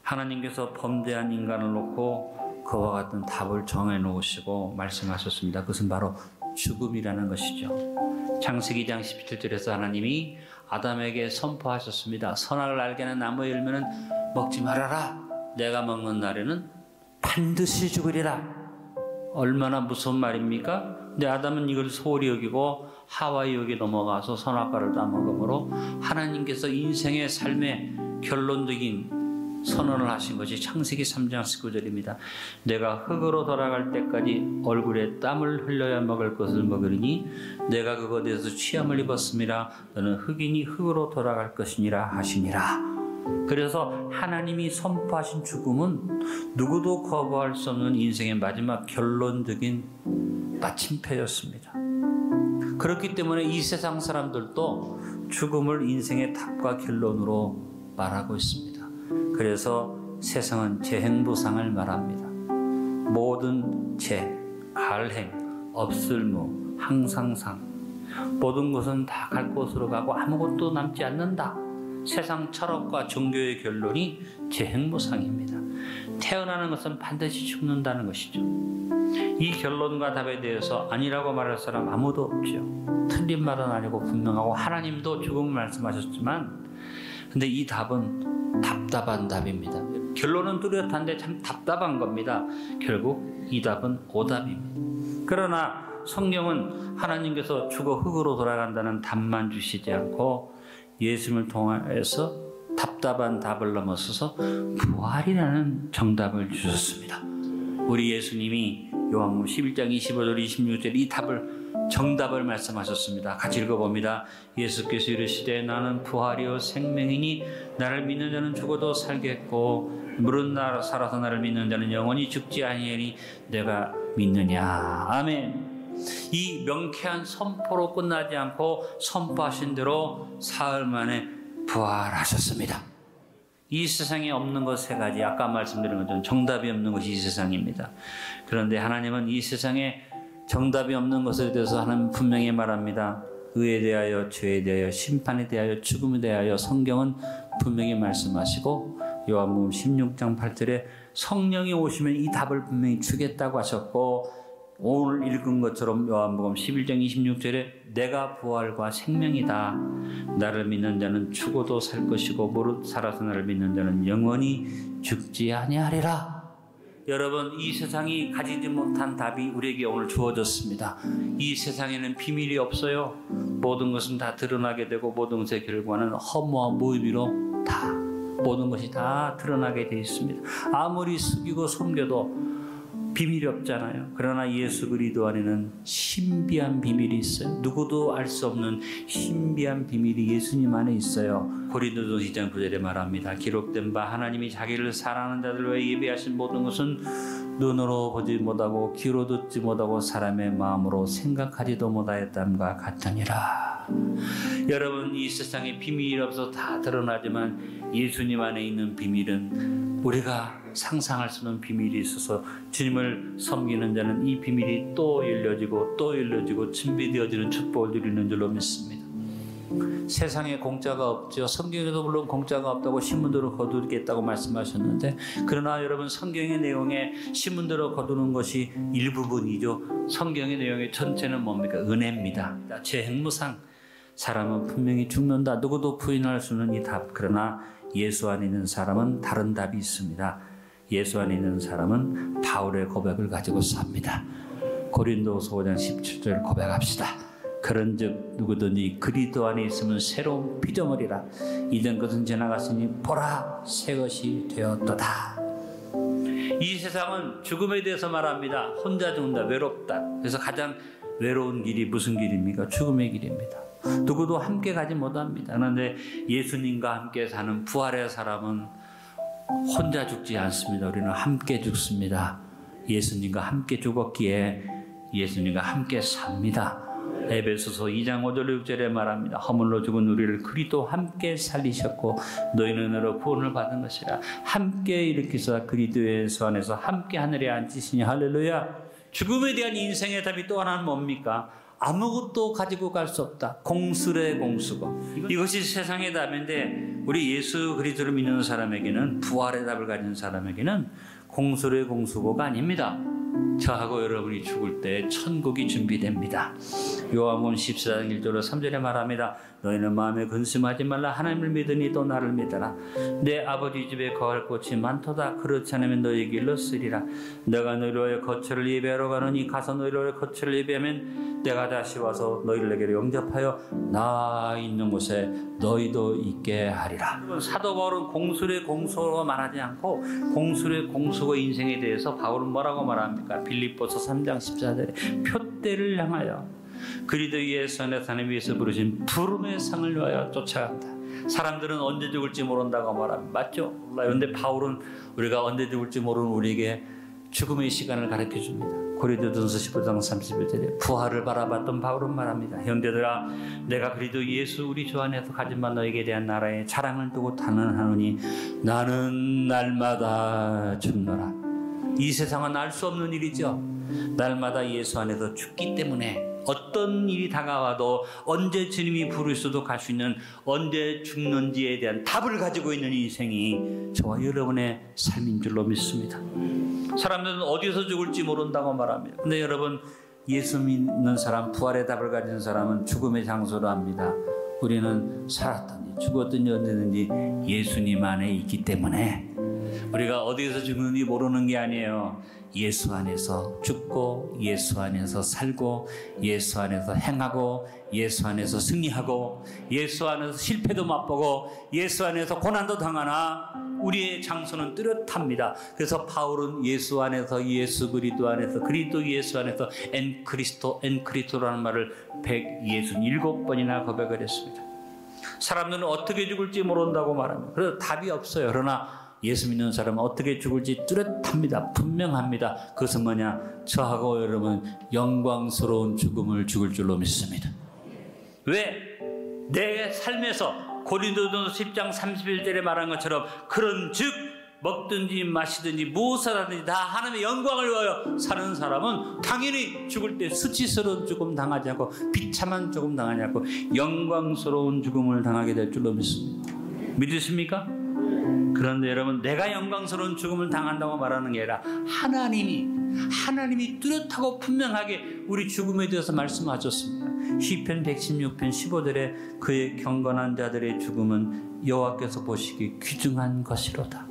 하나님께서 범죄한 인간을 놓고 그와 같은 답을 정해놓으시고 말씀하셨습니다. 그것은 바로 죽음이라는 것이죠. 창세기 2장 17절에서 하나님이 아담에게 선포하셨습니다. 선악을 알게 하는 나무의 열매는 먹지 말아라. 내가 먹는 날에는 반드시 죽으리라. 얼마나 무서운 말입니까? 근데 아담은 이걸 소홀히 여기고 하와의 욕에 넘어가서 선악과를 따먹음으로 하나님께서 인생의 삶의 결론적인 선언을 하신 것이 창세기 3장 19절입니다. 내가 흙으로 돌아갈 때까지 얼굴에 땀을 흘려야 먹을 것을 먹으리니 내가 그것에서 취함을 입었음이라. 너는 흙이니 흙으로 돌아갈 것이니라 하시니라. 그래서 하나님이 선포하신 죽음은 누구도 거부할 수 없는 인생의 마지막 결론적인 마침표였습니다. 그렇기 때문에 이 세상 사람들도 죽음을 인생의 답과 결론으로 말하고 있습니다. 그래서 세상은 재행부상을 말합니다. 모든 재, 갈행, 없을무, 항상상 모든 것은 다 갈 곳으로 가고 아무것도 남지 않는다. 세상 철학과 종교의 결론이 재행부상입니다. 태어나는 것은 반드시 죽는다는 것이죠. 이 결론과 답에 대해서 아니라고 말할 사람 아무도 없죠. 틀린 말은 아니고 분명하고 하나님도 죽음을 말씀하셨지만 근데 이 답은 답답한 답입니다. 결론은 뚜렷한데 참 답답한 겁니다. 결국 이 답은 오답입니다. 그러나 성경은 하나님께서 죽어 흙으로 돌아간다는 답만 주시지 않고 예수님을 통해서 답답한 답을 넘어서서 부활이라는 정답을 주셨습니다. 우리 예수님이 요한복음 11장 25절 26절 이 정답을 말씀하셨습니다. 같이 읽어봅니다. 예수께서 이르시되 나는 부활이요 생명이니 나를 믿는 자는 죽어도 살겠고 물은 살아서 나를 믿는 자는 영원히 죽지 아니하니 내가 믿느냐. 아멘. 이 명쾌한 선포로 끝나지 않고 선포하신 대로 사흘 만에 부활하셨습니다. 이 세상에 없는 것 세 가지, 아까 말씀드린 것처럼 정답이 없는 것이 이 세상입니다. 그런데 하나님은 이 세상에 정답이 없는 것에 대해서 하나님 분명히 말합니다. 의에 대하여, 죄에 대하여, 심판에 대하여, 죽음에 대하여 성경은 분명히 말씀하시고 요한복음 16장 8절에 성령이 오시면 이 답을 분명히 주겠다고 하셨고 오늘 읽은 것처럼 요한복음 11장 26절에 내가 부활과 생명이다. 나를 믿는 자는 죽어도 살 것이고 무릇 살아서 나를 믿는 자는 영원히 죽지 아니하리라. 여러분, 이 세상이 가지지 못한 답이 우리에게 오늘 주어졌습니다. 이 세상에는 비밀이 없어요. 모든 것은 다 드러나게 되고 모든 것의 결과는 허무와 무의미로 다 모든 것이 다 드러나게 되어 있습니다. 아무리 숙이고 숨겨도 비밀이 없잖아요. 그러나 예수 그리스도 안에는 신비한 비밀이 있어요. 누구도 알 수 없는 신비한 비밀이 예수님 안에 있어요. 고린도전서 2장 9절에 말합니다. 기록된 바 하나님이 자기를 사랑하는 자들 외에 예비하신 모든 것은 눈으로 보지 못하고 귀로 듣지 못하고 사람의 마음으로 생각하지도 못하였담과 같으니라. 여러분, 이 세상에 비밀이 없어서 다 드러나지만 예수님 안에 있는 비밀은 우리가 상상할 수 없는 비밀이 있어서 주님을 섬기는 자는 이 비밀이 또 열려지고 또 열려지고 준비되어지는 축복을 누리는 줄로 믿습니다. 세상에 공짜가 없죠. 성경에도 물론 공짜가 없다고 신문대로 거두겠다고 말씀하셨는데 그러나 여러분 성경의 내용에 신문대로 거두는 것이 일부분이죠. 성경의 내용의 전체는 뭡니까? 은혜입니다. 재행무상. 사람은 분명히 죽는다. 누구도 부인할 수 없는 이 답. 그러나 예수 안에 있는 사람은 다른 답이 있습니다. 예수 안에 있는 사람은 바울의 고백을 가지고 삽니다. 고린도서 5장 17절 고백합시다. 그런즉 누구든지 그리스도 안에 있으면 새로운 피조물이라. 이전 것은 지나갔으니 보라 새 것이 되었도다. 이 세상은 죽음에 대해서 말합니다. 혼자 죽는다, 외롭다. 그래서 가장 외로운 길이 무슨 길입니까? 죽음의 길입니다. 누구도 함께 가지 못합니다. 그런데 예수님과 함께 사는 부활의 사람은 혼자 죽지 않습니다. 우리는 함께 죽습니다. 예수님과 함께 죽었기에 예수님과 함께 삽니다. 에베소서 2장 5절 6절에 말합니다. 허물로 죽은 우리를 그리스도 함께 살리셨고 너희는 너로 구원을 받은 것이라. 함께 일으키사 그리스도의 예수 안에서 함께 하늘에 앉히시니 할렐루야. 죽음에 대한 인생의 답이 또 하나는 뭡니까? 아무것도 가지고 갈 수 없다. 공수래 공수고. 이것이 세상의 답인데 우리 예수 그리스도를 믿는 사람에게는, 부활의 답을 가진 사람에게는 공수의 공수고가 아닙니다. 저하고 여러분이 죽을 때 천국이 준비됩니다. 요한복음 14장 1절로 3절에 말합니다. 너희는 마음에 근심하지 말라. 하나님을 믿으니 또 나를 믿어라. 내 아버지 집에 거할 곳이 많도다. 그렇지 않으면 너희에게 일렀으리라. 내가 너희를 위하여 거처를 예배하러 가느니 가서 너희를 위하여 거처를 예배하면 내가 다시 와서 너희를 내게로 영접하여 나 있는 곳에 너희도 있게 하리라. 사도 바울은 공술의 공수로 말하지 않고 공술의 공수고 인생에 대해서 바울은 뭐라고 말합니까? 빌립보서 3장 14절에 표대를 향하여 그리스도 예수 안에서 하나님 위해서 부르신 부름의 상을 위하여 쫓아간다. 사람들은 언제 죽을지 모른다고 말합니다. 맞죠? 그런데 바울은 우리가 언제 죽을지 모르는 우리에게 죽음의 시간을 가르쳐 줍니다. 고린도전서 15장 31절에 부활을 바라봤던 바울은 말합니다. 형제들아, 내가 그리스도 예수 우리 주 안에서 가진 바 너에게 대한 나라의 자랑을 두고 단언하노니 나는 날마다 죽노라. 이 세상은 알 수 없는 일이죠. 날마다 예수 안에서 죽기 때문에 어떤 일이 다가와도 언제 주님이 부르셔도 갈 수 있는, 언제 죽는지에 대한 답을 가지고 있는 인생이 저와 여러분의 삶인 줄로 믿습니다. 사람들은 어디서 죽을지 모른다고 말합니다. 근데 여러분, 예수 믿는 사람, 부활의 답을 가진 사람은 죽음의 장소로 합니다. 우리는 살았든지 죽었든지 언제든지 예수님 안에 있기 때문에 우리가 어디서 죽는지 모르는 게 아니에요. 예수 안에서 죽고 예수 안에서 살고 예수 안에서 행하고 예수 안에서 승리하고 예수 안에서 실패도 맛보고 예수 안에서 고난도 당하나 우리의 장소는 뚜렷합니다. 그래서 바울은 예수 안에서, 예수 그리스도 안에서, 그리스도 예수 안에서 엔 그리스도라는 말을 167번이나 고백을 했습니다. 사람들은 어떻게 죽을지 모른다고 말합니다. 그래서 답이 없어요. 그러나 예수 믿는 사람은 어떻게 죽을지 뚜렷합니다. 분명합니다. 그것은 뭐냐? 저하고 여러분 영광스러운 죽음을 죽을 줄로 믿습니다. 왜? 내 삶에서 고린도전서 10장 31절에 말한 것처럼 그런즉 먹든지 마시든지 무엇을 하든지 다 하나님의 영광을 위하여 사는 사람은 당연히 죽을 때 수치스러운 죽음 당하지 않고 비참한 죽음 당하지 않고 영광스러운 죽음을 당하게 될 줄로 믿습니다. 믿으십니까? 그런데 여러분, 내가 영광스러운 죽음을 당한다고 말하는 게 아니라 하나님이 뚜렷하고 분명하게 우리 죽음에 대해서 말씀하셨습니다. 시편 116편 15절에 그의 경건한 자들의 죽음은 여호와께서 보시기 귀중한 것이로다.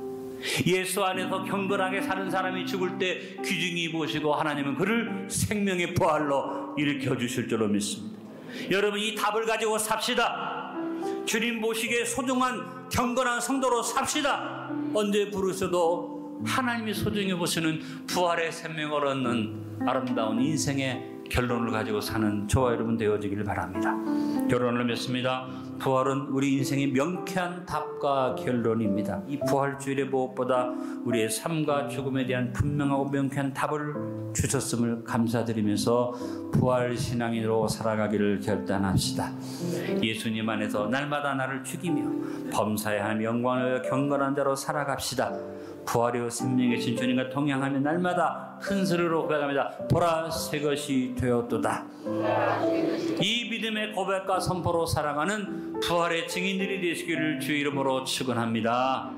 예수 안에서 경건하게 사는 사람이 죽을 때 귀중히 보시고 하나님은 그를 생명의 부활로 일으켜 주실 줄로 믿습니다. 여러분, 이 답을 가지고 삽시다. 주님 보시기에 소중한 경건한 성도로 삽시다. 언제 부르셔도 하나님이 소중히 보시는 부활의 생명을 얻는 아름다운 인생의 결론을 가지고 사는 저와 여러분 되어지길 바랍니다. 결론을 맺습니다. 부활은 우리 인생의 명쾌한 답과 결론입니다. 이 부활주일의 무엇보다 우리의 삶과 죽음에 대한 분명하고 명쾌한 답을 주셨음을 감사드리면서 부활신앙인으로 살아가기를 결단합시다. 예수님 안에서 날마다 나를 죽이며 범사에 하나님 영광을 경건한 자로 살아갑시다. 부활의 생명의 신 주님과 동행하며 날마다 큰 소리로 고백합니다. 보라, 새 것이 되었도다. 이 믿음의 고백과 선포로 살아가는 부활의 증인들이 되시기를 주의 이름으로 축원합니다.